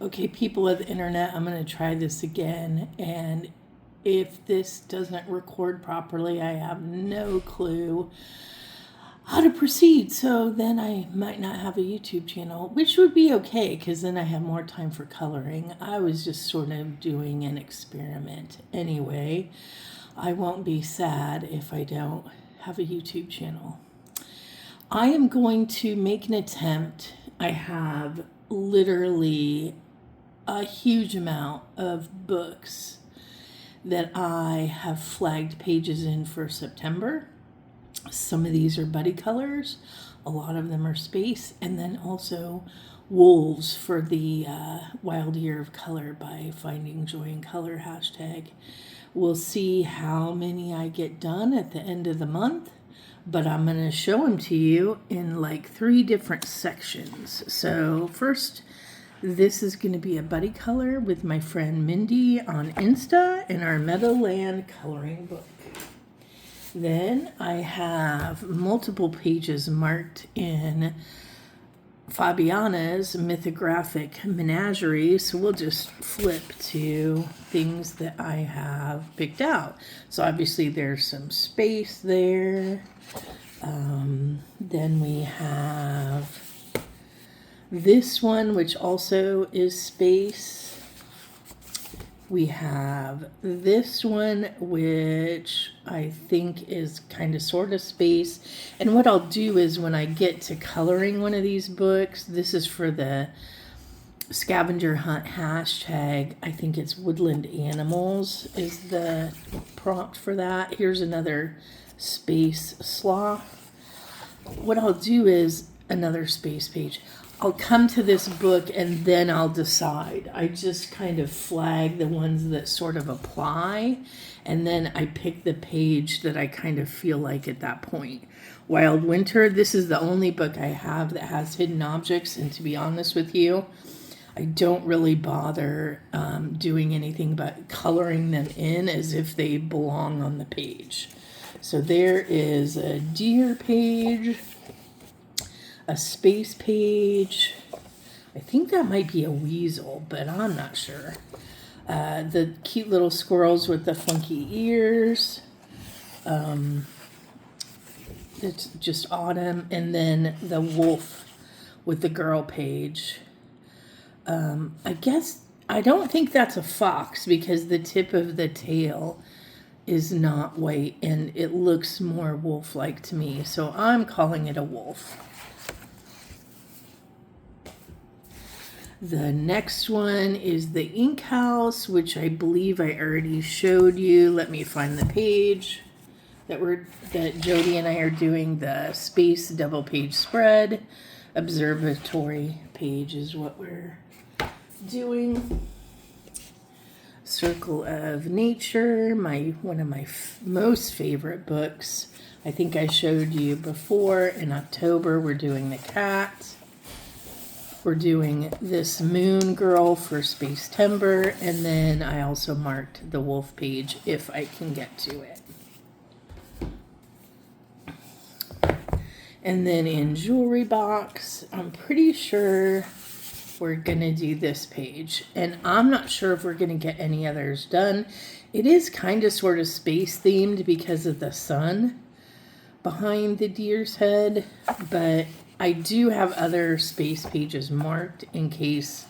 Okay, people of the internet, I'm going to try this again. And if this doesn't record properly, I have no clue how to proceed. So then I might not have a YouTube channel, which would be okay because then I have more time for coloring. I was just sort of doing an experiment. Anyway, I won't be sad if I don't have a YouTube channel. I am going to make an attempt. I have literally a huge amount of books that I have flagged pages in for September. Some of these are buddy colors, a lot of them are space, and then also wolves for the Wild Year of Color by Finding Joy in Color hashtag. We'll see how many I get done at the end of the month, but I'm going to show them to you in like 3 different sections. So first, this is going to be a buddy color with my friend Mindy on Insta in our Meadowland coloring book. Then I have multiple pages marked in Fabiana's Mythographic Menagerie, so we'll just flip to things that I have picked out. So obviously there's some space there. Then we have this one, which also is space. We have this one, which I think is kind of sort of space. And what I'll do is when I get to coloring one of these books, this is for the scavenger hunt hashtag. I think it's woodland animals is the prompt for that. Here's another space sloth. What I'll do is another space page. I'll come to this book and then I'll decide. I just kind of flag the ones that sort of apply, and then I pick the page that I kind of feel like at that point. Wild Winter, this is the only book I have that has hidden objects, and to be honest with you, I don't really bother doing anything but coloring them in as if they belong on the page. So there is a deer page, a space page. I think that might be a weasel, but I'm not sure. The cute little squirrels with the funky ears. It's just autumn. And then the wolf with the girl page. I guess, I don't think that's a fox because the tip of the tail is not white and it looks more wolf-like to me. So I'm calling it a wolf. The next one is the Ink House, which I believe I already showed you. Let me find the page that Jody and I are doing the space double page spread. Observatory page is what we're doing. Circle of Nature, one of my most favorite books. I think I showed you before. In October, we're doing the cat. We're doing this Moon Girl for Space Timber, and then I also marked the wolf page if I can get to it. And then in Jewelry Box, I'm pretty sure we're going to do this page. And I'm not sure if we're going to get any others done. It is kind of sort of space themed because of the sun behind the deer's head, but I do have other space pages marked in case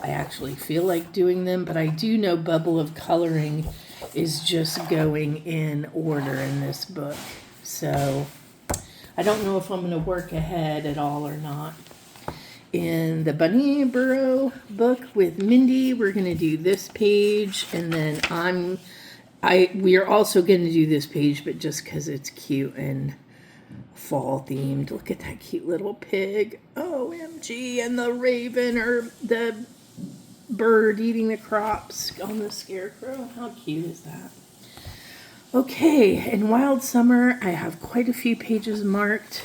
I actually feel like doing them, but I do know Bubble of Coloring is just going in order in this book. So I don't know if I'm going to work ahead at all or not. In the Bunny Burrow book with Mindy, we're going to do this page, and then we are also going to do this page, but just because it's cute and fall themed. Look at that cute little pig. OMG. And the raven or the bird eating the crops on the scarecrow. How cute is that? Okay, in Wild Summer, I have quite a few pages marked.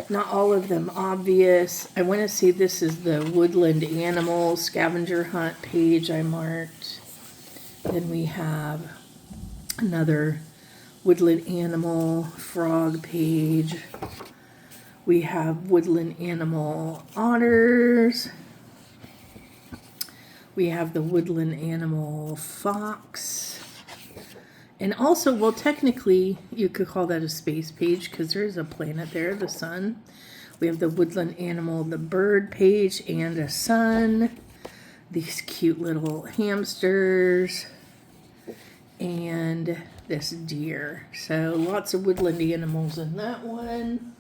Not all of them obvious. I want to say this is the Woodland Animals Scavenger Hunt page I marked. Then we have another Woodland Animal Frog page. We have Woodland Animal Otters. We have the woodland animal fox. And also, well, technically, you could call that a space page because there's a planet there, the sun. We have the woodland animal, the bird page, and a sun. These cute little hamsters. And this deer. So lots of woodland animals in that one.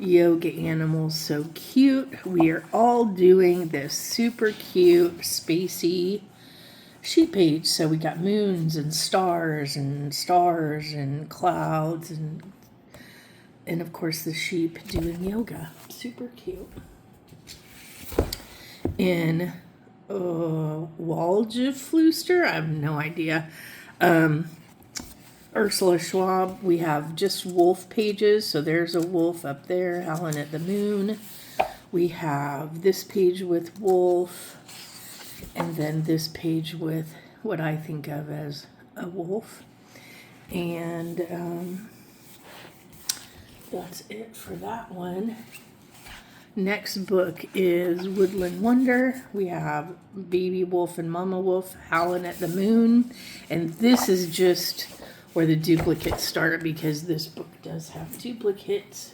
Yoga animals, so cute. We are all doing this super cute, spacey sheet page. So we got moons and stars and clouds and of course the sheep doing yoga. Super cute. In Waldgeflüster, I have no idea. Ursula Schwab, we have just wolf pages. So there's a wolf up there howling at the moon. We have this page with wolf. And then this page with what I think of as a wolf. And that's it for that one. Next book is Woodland Wonder. We have Baby Wolf and Mama Wolf howling at the moon. And this is just where the duplicates start because this book does have duplicates.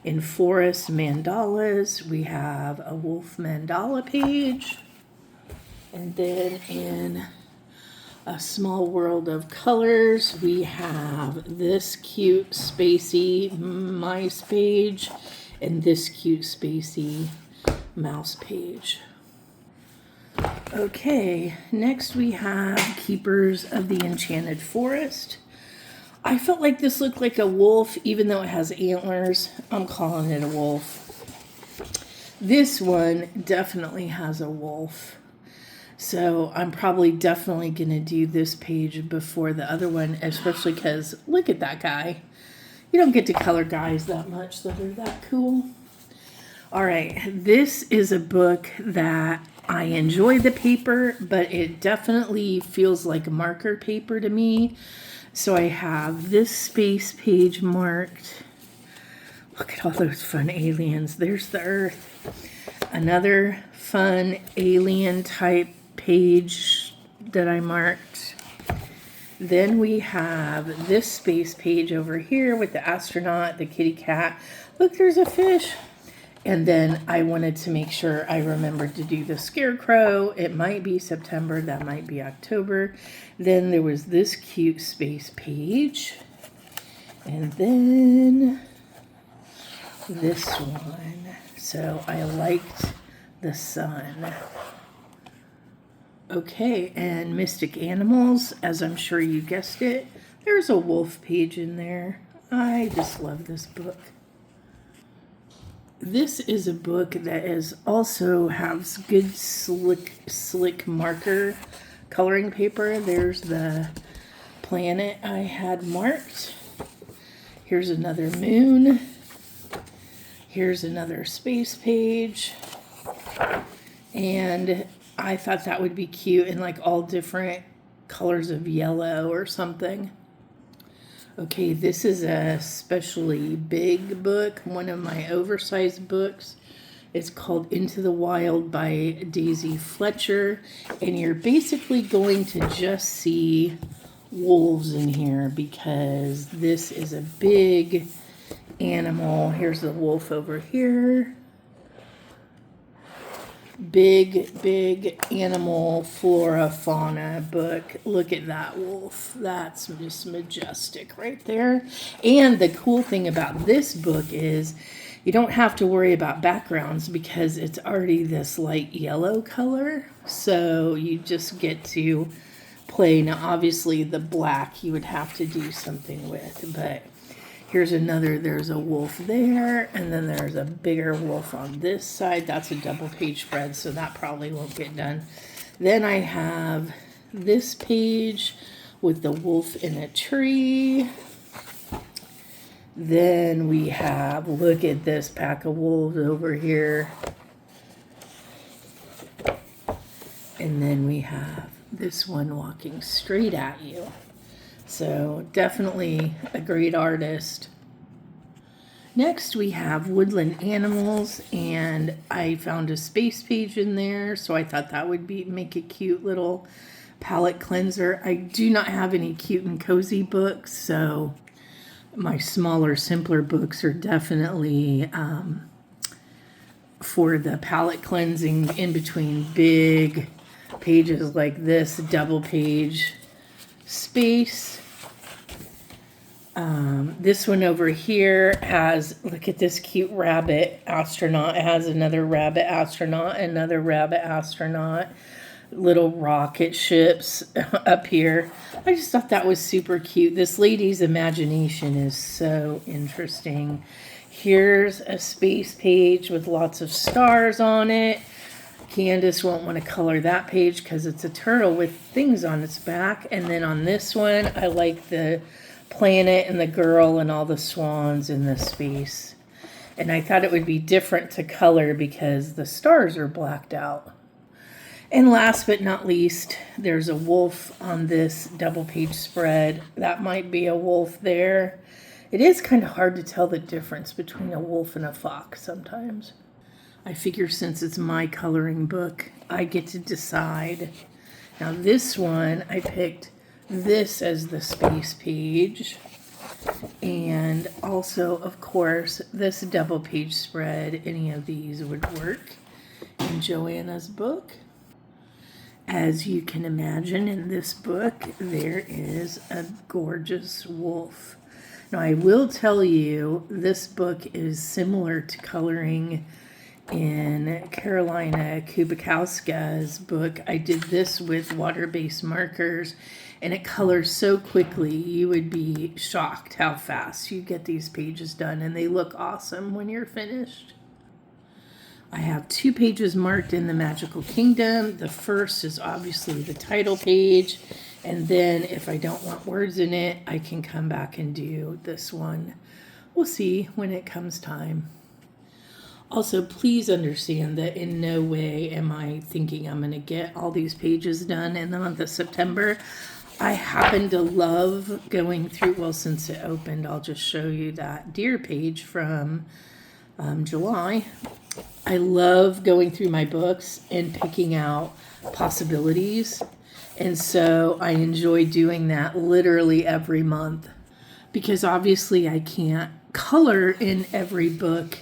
In Forest Mandalas, we have a wolf mandala page. And then in A Small World of Colors, we have this cute spacey mice page and this cute spacey mouse page. Okay, next we have Keepers of the Enchanted Forest. I felt like this looked like a wolf, even though it has antlers. I'm calling it a wolf. This one definitely has a wolf. So I'm probably definitely going to do this page before the other one, especially because look at that guy. You don't get to color guys that much that are that cool. All right, this is a book that I enjoy the paper, but it definitely feels like marker paper to me. So I have this space page marked. Look at all those fun aliens. There's the Earth. Another fun alien type page that I marked. Then we have this space page over here with the astronaut, the kitty cat. Look, there's a fish. And then I wanted to make sure I remembered to do the scarecrow. It might be September, that might be October. Then there was this cute space page. And then this one. So I liked the sun. Okay, and Mystic Animals, as I'm sure you guessed it, there's a wolf page in there. I just love this book. This is a book that is also has good slick marker coloring paper. There's the planet I had marked. Here's another moon. Here's another space page. And I thought that would be cute in like all different colors of yellow or something. Okay, this is a especially big book, one of my oversized books. It's called Into the Wild by Daisy Fletcher. And you're basically going to just see wolves in here because this is a big animal. Here's the wolf over here. Big animal flora fauna book. Look at that wolf. That's just majestic right there. And the cool thing about this book is you don't have to worry about backgrounds because it's already this light yellow color. So you just get to play. Now obviously the black you would have to do something with, but here's another, there's a wolf there, and then there's a bigger wolf on this side. That's a double page spread, so that probably won't get done. Then I have this page with the wolf in a tree. Then we have, look at this pack of wolves over here. And then we have this one walking straight at you. So definitely a great artist. Next, we have woodland animals, and I found a space page in there, so I thought that would make a cute little palette cleanser. I do not have any cute and cozy books, so my smaller, simpler books are definitely for the palette cleansing in between big pages like this double page space. This one over here has, look at this cute rabbit astronaut. It has another rabbit astronaut, another rabbit astronaut, little rocket ships up here. I just thought that was super cute. This lady's imagination is so interesting. Here's a space page with lots of stars on it. Candace won't want to color that page because it's a turtle with things on its back. And then on this one, I like the planet and the girl and all the swans in the space. And I thought it would be different to color because the stars are blacked out. And last but not least, there's a wolf on this double page spread. That might be a wolf there. It is kind of hard to tell the difference between a wolf and a fox sometimes. I figure since it's my coloring book, I get to decide. Now this one, I picked this as the space page, and also of course this double page spread. Any of these would work in Joanna's book. As you can imagine, in this book there is a gorgeous wolf. Now I will tell you, this book is similar to coloring in Carolina Kubikowska's book. I did this with water-based markers, and it colors so quickly you would be shocked how fast you get these pages done, and they look awesome when you're finished. I have 2 pages marked in the Magical Kingdom. The first is obviously the title page, and then if I don't want words in it, I can come back and do this one. We'll see when it comes time. Also, please understand that in no way am I thinking I'm going to get all these pages done in the month of September. I happen to love going through, well, since it opened, I'll just show you that deer page from July. I love going through my books and picking out possibilities. And so I enjoy doing that literally every month, because obviously I can't color in every book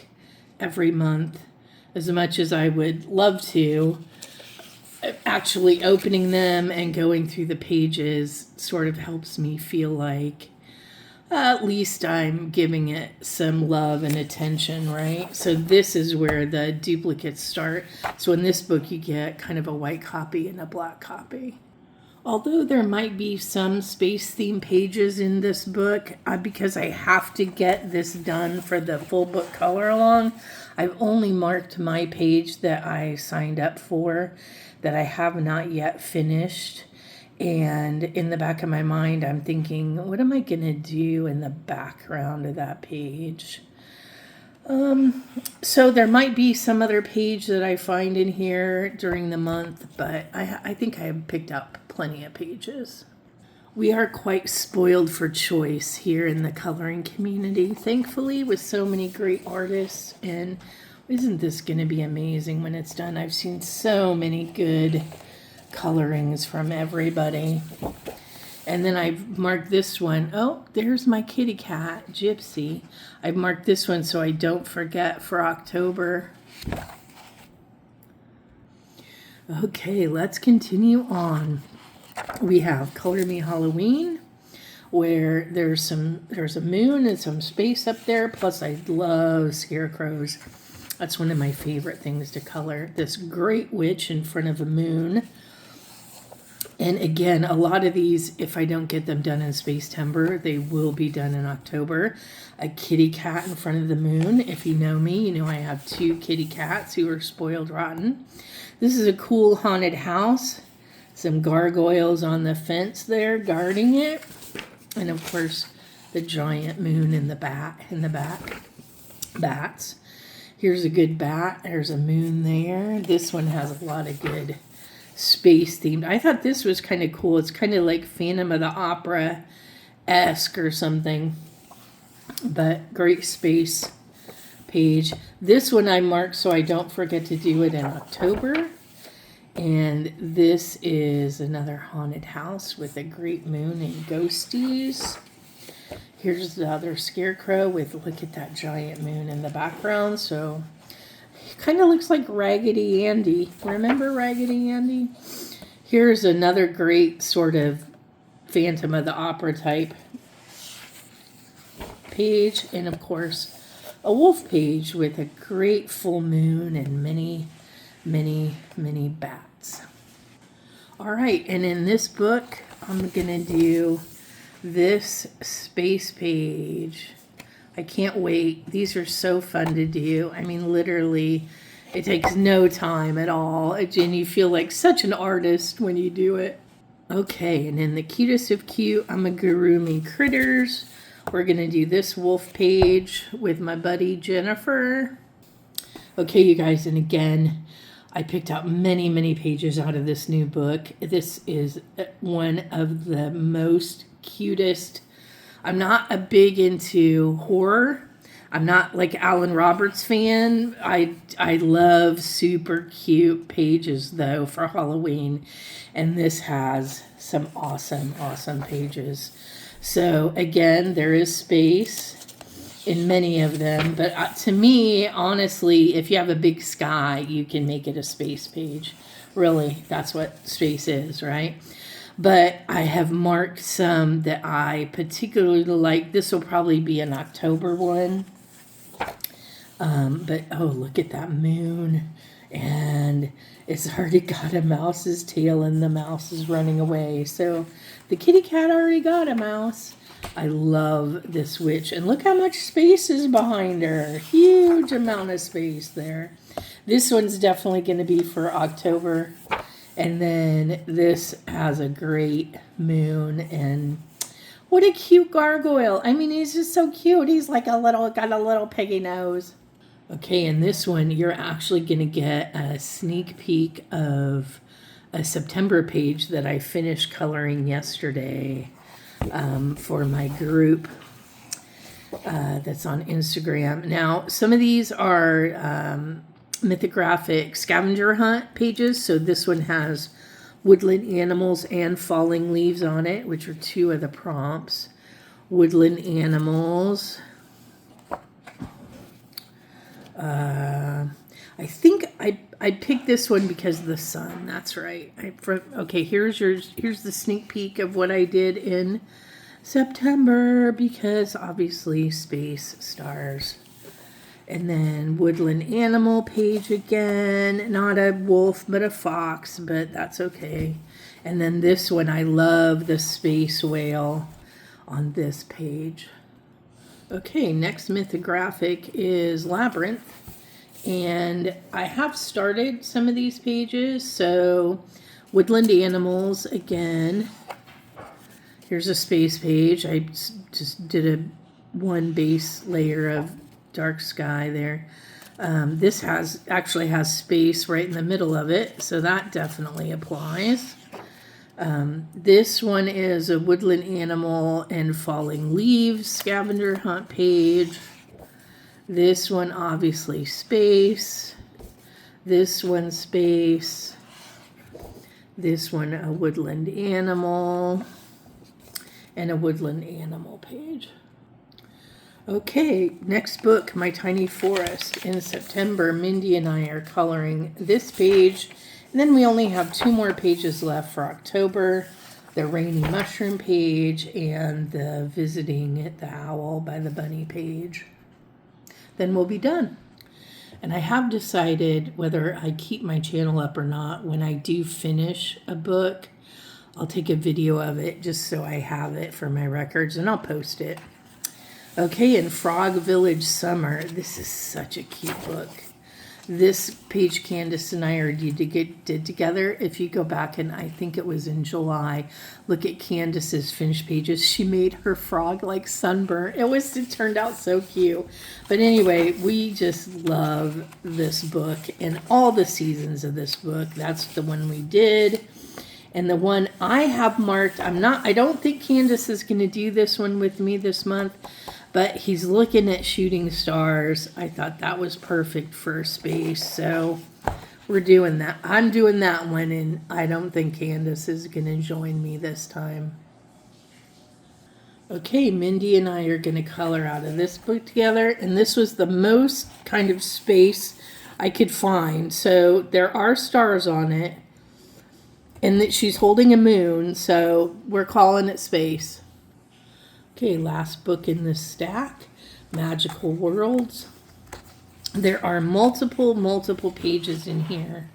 every month as much as I would love to. Actually opening them and going through the pages sort of helps me feel like at least I'm giving it some love and attention, right? So this is where the duplicates start. So in this book you get kind of a white copy and a black copy. Although there might be some space theme pages in this book, because I have to get this done for the full book color along, I've only marked my page that I signed up for, that I have not yet finished. And in the back of my mind, I'm thinking, what am I going to do in the background of that page? So there might be some other page that I find in here during the month, but I think I have picked up plenty of pages. We are quite spoiled for choice here in the coloring community, thankfully, with so many great artists. And isn't this going to be amazing when it's done? I've seen so many good colorings from everybody. And then I've marked this one. Oh, there's my kitty cat, Gypsy. I've marked this one so I don't forget for October. Okay, let's continue on. We have Color Me Halloween, where there's a moon and some space up there. Plus, I love scarecrows. That's one of my favorite things to color. This great witch in front of a moon. And again, a lot of these, if I don't get them done in Space-Timber, they will be done in October. A kitty cat in front of the moon. If you know me, you know I have 2 kitty cats who are spoiled rotten. This is a cool haunted house. Some gargoyles on the fence there guarding it. And of course, the giant moon in the back. Bats. Here's a good bat. There's a moon there. This one has a lot of good space themed. I thought this was kind of cool. It's kind of like Phantom of the Opera-esque or something. But great space page. This one I marked so I don't forget to do it in October. And this is another haunted house with a great moon and ghosties. Here's the other scarecrow with, look at that giant moon in the background. So it kind of looks like Raggedy Andy. Remember Raggedy Andy? Here's another great sort of Phantom of the Opera type page. And of course, a wolf page with a great full moon and many bats. All right, and in this book, I'm gonna do this space page. I can't wait. These are so fun to do. I mean, literally, it takes no time at all, and you feel like such an artist when you do it. Okay, and in the cutest of cute amigurumi critters, we're gonna do this wolf page with my buddy Jennifer. Okay, you guys, and again, I picked out many pages out of this new book. This is one of the most cutest. I'm not a big into horror. I'm not like Alan Roberts fan. I love super cute pages though for Halloween, and this has some awesome pages. So again, there is space in many of them, but to me, honestly, if you have a big sky, you can make it a space page. Really, that's what space is, right? But I have marked some that I particularly like. This will probably be an October one. But oh, look at that moon. And it's already got a mouse's tail and the mouse is running away. So the kitty cat already got a mouse. I love this witch. And look how much space is behind her. Huge amount of space there. This one's definitely going to be for October. And then this has a great moon. And what a cute gargoyle. I mean, he's just so cute. He's like got a little piggy nose. Okay, in this one, you're actually going to get a sneak peek of a September page that I finished coloring yesterday for my group that's on Instagram. Now, some of these are mythographic scavenger hunt pages. So this one has woodland animals and falling leaves on it, which are two of the prompts. Woodland animals. I think I picked this one because of the sun. That's right. Okay, here's the sneak peek of what I did in September, because obviously space, stars. And then woodland animal page again. Not a wolf, but a fox, but that's okay. And then this one, I love the space whale on this page. Okay, next mythographic is Labyrinth. And I have started some of these pages. So woodland animals again. Here's a space page. I just did one base layer of dark sky there. This actually has space right in the middle of it, so that definitely applies. This one is a woodland animal and falling leaves scavenger hunt page. This one obviously space. This one space. This one a woodland animal and a woodland animal page. Okay, next book, My Tiny Forest. In September, Mindy and I are coloring this page. And then we only have 2 more pages left for October. The Rainy Mushroom page and the Visiting the Owl by the Bunny page. Then we'll be done. And I have decided whether I keep my channel up or not. When I do finish a book, I'll take a video of it just so I have it for my records, and I'll post it. Okay, in Frog Village Summer, this is such a cute book. This page Candace and I did together. If you go back, and I think it was in July, look at Candace's finished pages. She made her frog like sunburnt. It turned out so cute. But anyway, we just love this book and all the seasons of this book. That's the one we did. And the one I have marked, I don't think Candace is going to do this one with me this month, but he's looking at shooting stars. I thought that was perfect for space, so we're doing that. I'm doing that one, and I don't think Candace is going to join me this time. Okay, Mindy and I are going to color out of this book together, and this was the most kind of space I could find. So there are stars on it, and that she's holding a moon, so we're calling it space. Okay, last book in this stack, Magical Worlds. There are multiple pages in here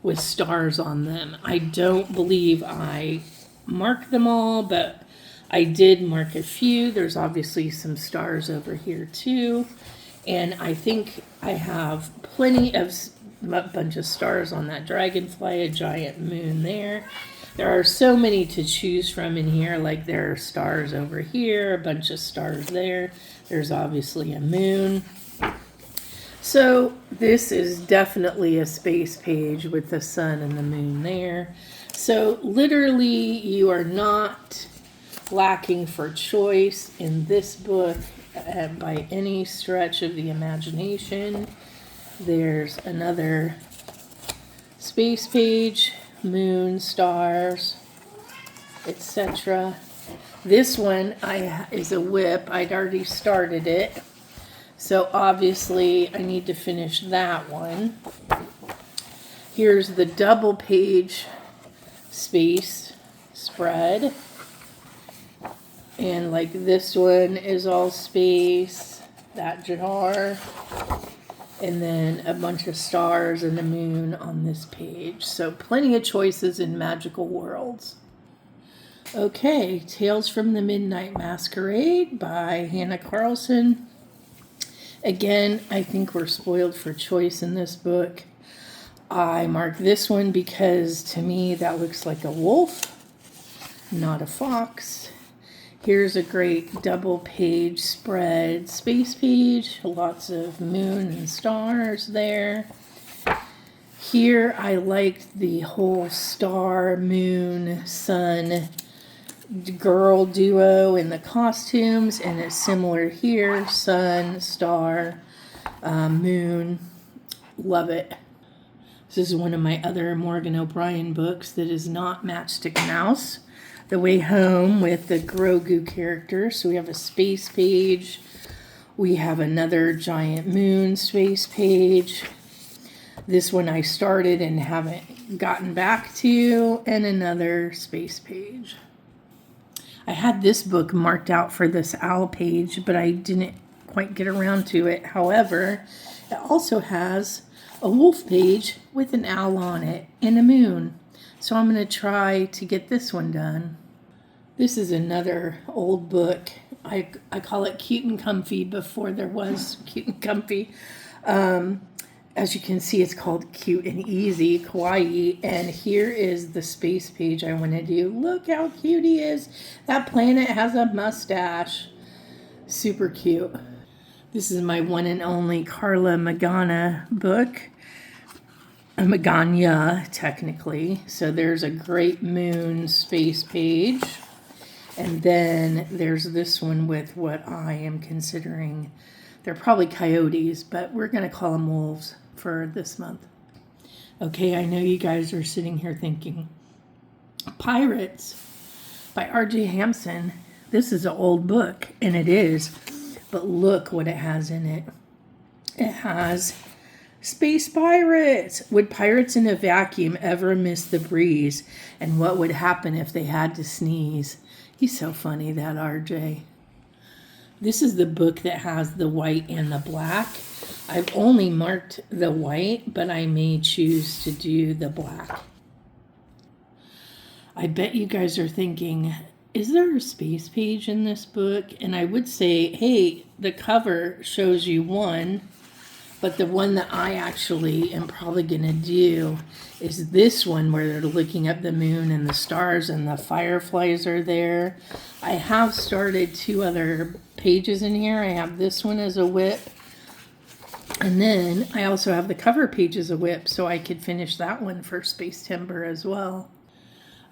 with stars on them. I don't believe I marked them all, but I did mark a few. There's obviously some stars over here too. And I think I have plenty of a bunch of stars on that dragonfly, a giant moon there. There are so many to choose from in here. Like there are stars over here, a bunch of stars there. There's obviously a moon. So this is definitely a space page with the sun and the moon there. So literally you are not lacking for choice in this book by any stretch of the imagination. There's another space page, moon, stars, etc. This one is a whip. I'd already started it, so obviously I need to finish that one. Here's the double page space spread. And like this one is all space, that jar, and then a bunch of stars and the moon on this page. So plenty of choices in Magical Worlds. Okay, Tales from the Midnight Masquerade by Hannah Carlson. Again, I think we're spoiled for choice in this book. I marked this one because to me that looks like a wolf, not a fox. Here's a great double page spread space page, lots of moon and stars there. Here I liked the whole star, moon, sun, girl duo in the costumes, and it's similar here, sun, star, moon. Love it. This is one of my other Morgan O'Brien books that is not Matchstick Mouse. The Way Home with the Grogu character. So we have a space page. We have another giant moon space page. This one I started and haven't gotten back to. And another space page. I had this book marked out for this owl page, but I didn't quite get around to it. However, it also has a wolf page with an owl on it and a moon. So I'm going to try to get this one done. This is another old book. I call it Cute and Comfy before there was Cute and Comfy. As you can see, it's called Cute and Easy, Kawaii. And here is the space page I want to do. Look how cute he is. That planet has a mustache. Super cute. This is my one and only Carla Magana book. Magana, technically. So there's a great moon space page. And then there's this one with what I am considering. They're probably coyotes, but we're going to call them wolves for this month. Okay, I know you guys are sitting here thinking, Pirates by R.J. Hampson. This is an old book, and it is. But look what it has in it. It has space pirates. Would pirates in a vacuum ever miss the breeze? And what would happen if they had to sneeze? He's so funny, that RJ. This is the book that has the white and the black. I've only marked the white, but I may choose to do the black. I bet you guys are thinking, is there a space page in this book? And I would say, hey, the cover shows you one, but the one that I actually am probably going to do is this one where they're looking up the moon and the stars and the fireflies are there. I have started 2 other pages in here. I have this one as a whip. And then I also have the cover page as a whip, so I could finish that one for Space Timber as well.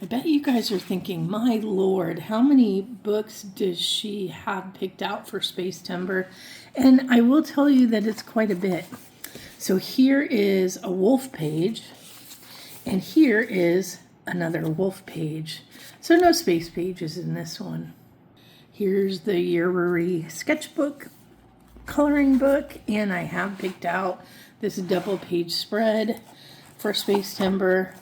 I bet you guys are thinking, my Lord, how many books does she have picked out for Space Timber? And I will tell you that it's quite a bit. So here is a wolf page, and here is another wolf page. So no space pages in this one. Here's the Yeruri sketchbook coloring book, and I have picked out this double page spread for Space Timber.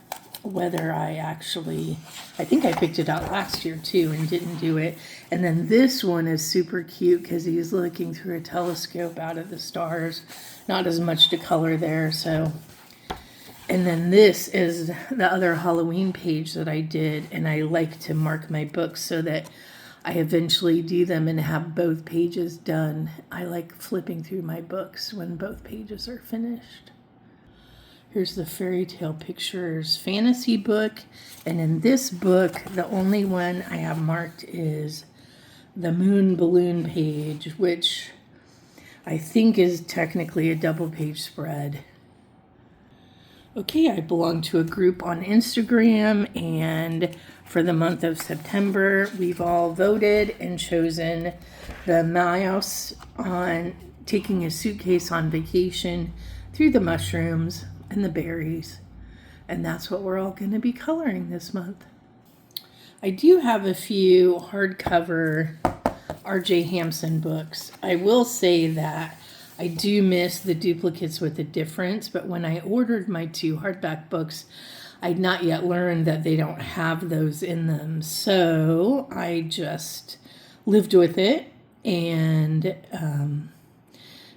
Whether I think I picked it out last year too and didn't do it. And then this one is super cute because he's looking through a telescope out at the stars. Not as much to color there, so. And then this is the other Halloween page that I did, and I like to mark my books so that I eventually do them and have both pages done. I like flipping through my books when both pages are finished. Here's the Fairy Tale Pictures fantasy book. And in this book, the only one I have marked is the Moon Balloon page, which I think is technically a double page spread. Okay, I belong to a group on Instagram, and for the month of September, we've all voted and chosen the mouse on taking a suitcase on vacation through the mushrooms and the berries. And that's what we're all going to be coloring this month. I do have a few hardcover R.J. Hampson books. I will say that I do miss the duplicates with the difference, but when I ordered my 2 hardback books, I'd not yet learned that they don't have those in them. So I just lived with it and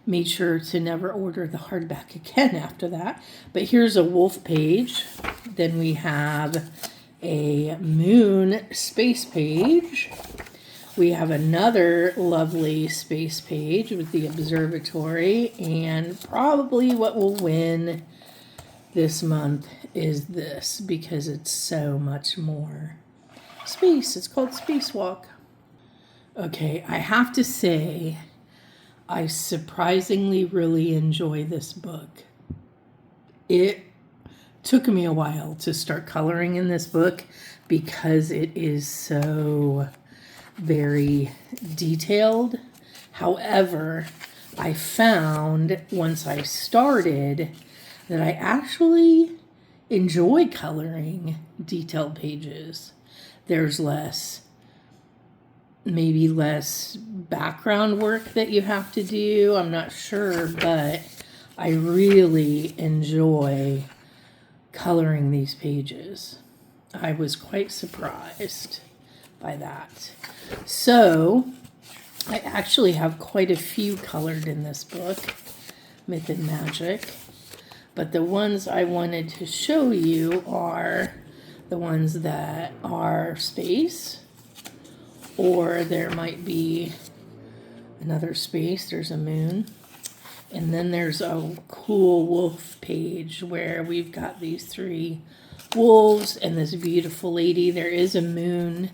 made sure to never order the hardback again after that. But here's a wolf page. Then we have a moon space page. We have another lovely space page with the observatory, and probably what will win this month is this because it's so much more space. It's called Spacewalk. Okay, I have to say, I surprisingly really enjoy this book. It took me a while to start coloring in this book because it is so very detailed. However, I found once I started that I actually enjoy coloring detailed pages. There's maybe less background work that you have to do. I'm not sure, but I really enjoy coloring these pages. I was quite surprised by that. So I actually have quite a few colored in this book, Myth and Magic, but the ones I wanted to show you are the ones that are space, or there might be another space. There's a moon. And then there's a cool wolf page where we've got these 3 wolves and this beautiful lady. There is a moon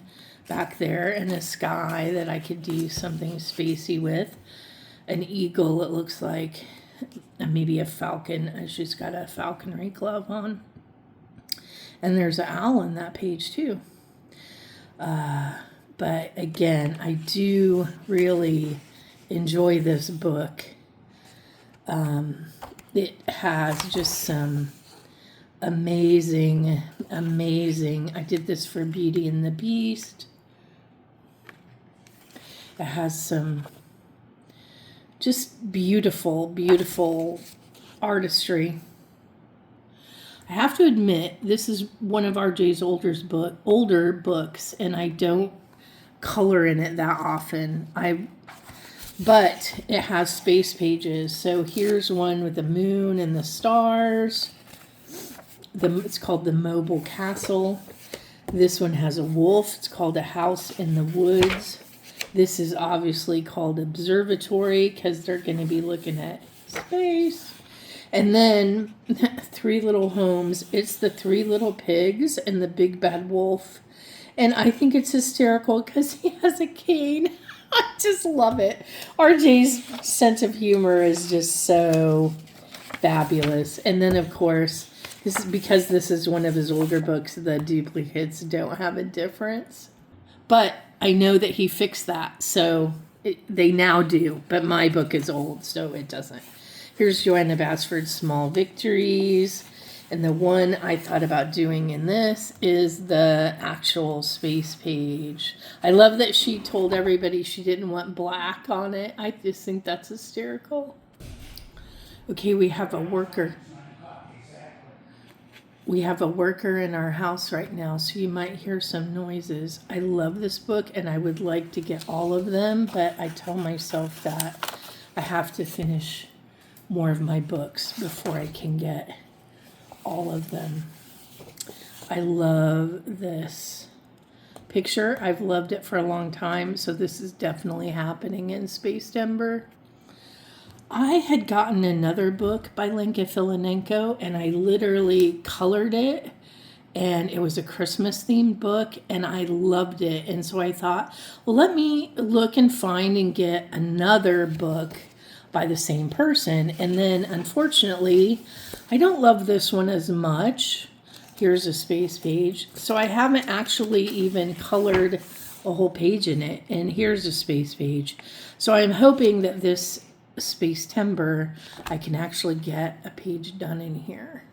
back there and a sky that I could do something spacey with. An eagle, it looks like, and maybe a falcon. She's got a falconry glove on. And there's an owl on that page too. But again, I do really enjoy this book. It has just some amazing. I did this for Beauty and the Beast. It has some just beautiful artistry. I have to admit, this is one of RJ's older books, and I don't color in it that often. But it has space pages. So here's one with the moon and the stars. It's called The Mobile Castle. This one has a wolf. It's called A House in the Woods. This is obviously called Observatory because they're going to be looking at space. And then 3 Little Homes. It's the 3 Little Pigs and the Big Bad Wolf. And I think it's hysterical because he has a cane. I just love it. RJ's sense of humor is just so fabulous. And then, of course, This is because this is one of his older books. The duplicates don't have a difference. But I know that he fixed that, so they now do. But my book is old, so it doesn't. Here's Joanna Basford's Small Victories. And the one I thought about doing in this is the actual space page. I love that she told everybody she didn't want black on it. I just think that's hysterical. Okay, we have a worker. We have a worker in our house right now, so you might hear some noises. I love this book, and I would like to get all of them, but I tell myself that I have to finish more of my books before I can get all of them. I love this picture. I've loved it for a long time, so this is definitely happening in Space Timber. I had gotten another book by Lenka Filinenko, and I literally colored it, and it was a Christmas themed book, and I loved it. And so I thought, well, let me look and find and get another book by the same person. And then unfortunately, I don't love this one as much. Here's a space page. So I haven't actually even colored a whole page in it. And here's a space page. So I'm hoping that this Space Timber, I can actually get a page done in here.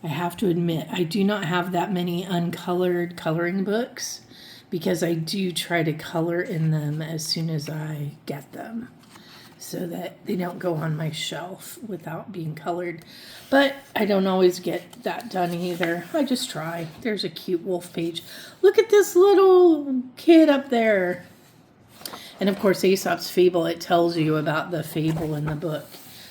I have to admit, I do not have that many uncolored coloring books because I do try to color in them as soon as I get them so that they don't go on my shelf without being colored. But I don't always get that done either. I just try. There's a cute wolf page. Look at this little kid up there. And of course, Aesop's Fable, it tells you about the fable in the book.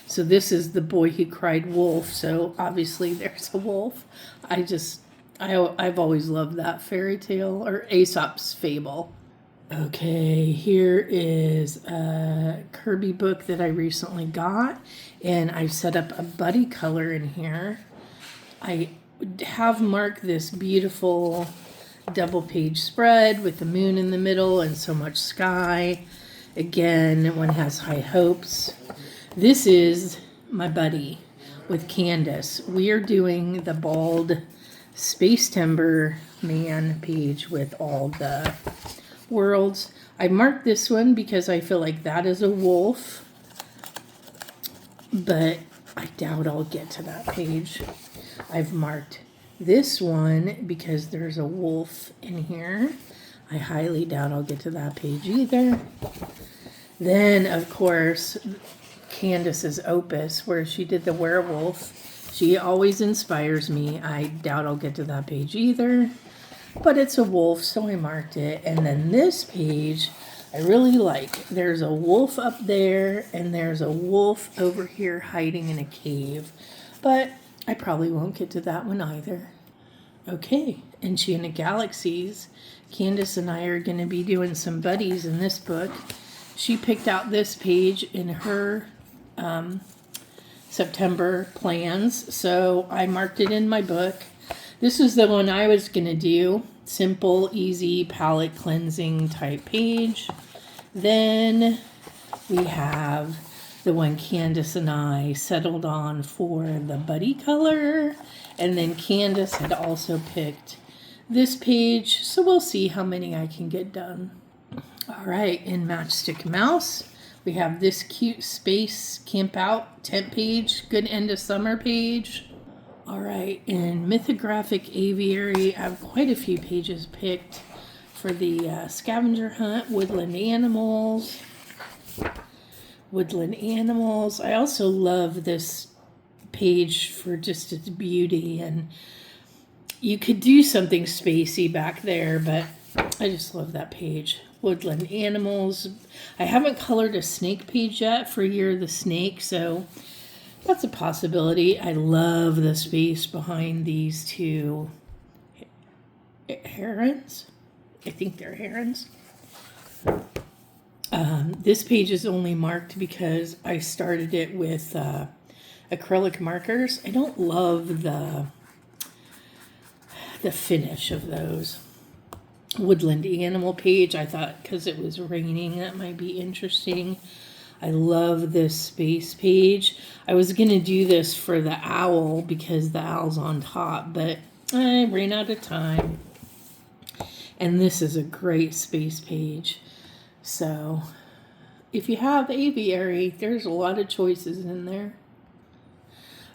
So this is The Boy Who Cried Wolf. So obviously there's a wolf. I've always loved that fairy tale, or Aesop's Fable. Okay, here is a Kirby book that I recently got. And I've set up a buddy color in here. I have marked this beautiful double page spread with the moon in the middle and so much sky. Again, one has high hopes. This is my buddy with Candace. We are doing the bald Space Timber man page with all the worlds. I marked this one because I feel like that is a wolf, but I doubt I'll get to that page. I've marked this one because there's a wolf in here. I highly doubt I'll get to that page either. Then, of course, Candace's Opus, where she did the werewolf. She always inspires me. I doubt I'll get to that page either. But it's a wolf, so I marked it. And then this page, I really like. There's a wolf up there, and there's a wolf over here hiding in a cave. But I probably won't get to that one either. Okay, Enchanted Galaxies. Candace and I are going to be doing some buddies in this book. She picked out this page in her September plans, so I marked it in my book. This is the one I was going to do. Simple, easy, palette cleansing type page. Then we have the one Candace and I settled on for the buddy color. And then Candace had also picked this page, so we'll see how many I can get done. All right, in Matchstick Mouse, we have this cute space camp out tent page, good end of summer page. All right, in Mythographic Aviary, I have quite a few pages picked for the scavenger hunt, woodland animals. I also love this page for just its beauty, and you could do something spacey back there, but I just love that page. Woodland Animals. I haven't colored a snake page yet for Year of the Snake, so that's a possibility. I love the space behind these two herons. I think they're herons. This page is only marked because I started it with acrylic markers. I don't love the finish of those. Woodland Animal page, I thought because it was raining that might be interesting. I love this space page. I was going to do this for the owl because the owl's on top, but I ran out of time. And this is a great space page. So if you have aviary, there's a lot of choices in there.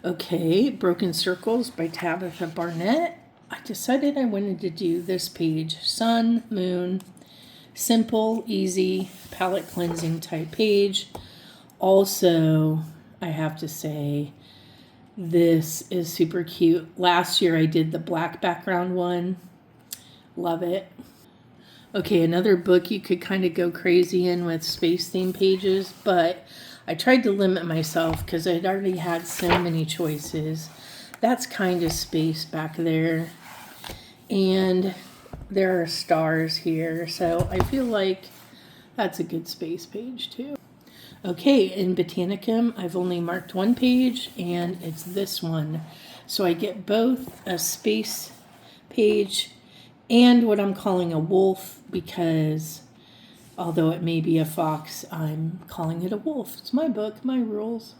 Okay, Broken Circles by Tabitha Barnett. I decided I wanted to do this page. Sun, moon, simple, easy, palette cleansing type page. Also, I have to say, this is super cute. Last year I did the black background one. Love it. Okay, another book you could kind of go crazy in with space theme pages, but I tried to limit myself because I'd already had so many choices. That's Kind of Space back there. And there are stars here, so I feel like that's a good space page too. Okay, in Botanicum, I've only marked one page, and it's this one. So I get both a space page and what I'm calling a wolf, because although it may be a fox, I'm calling it a wolf. It's my book, my rules.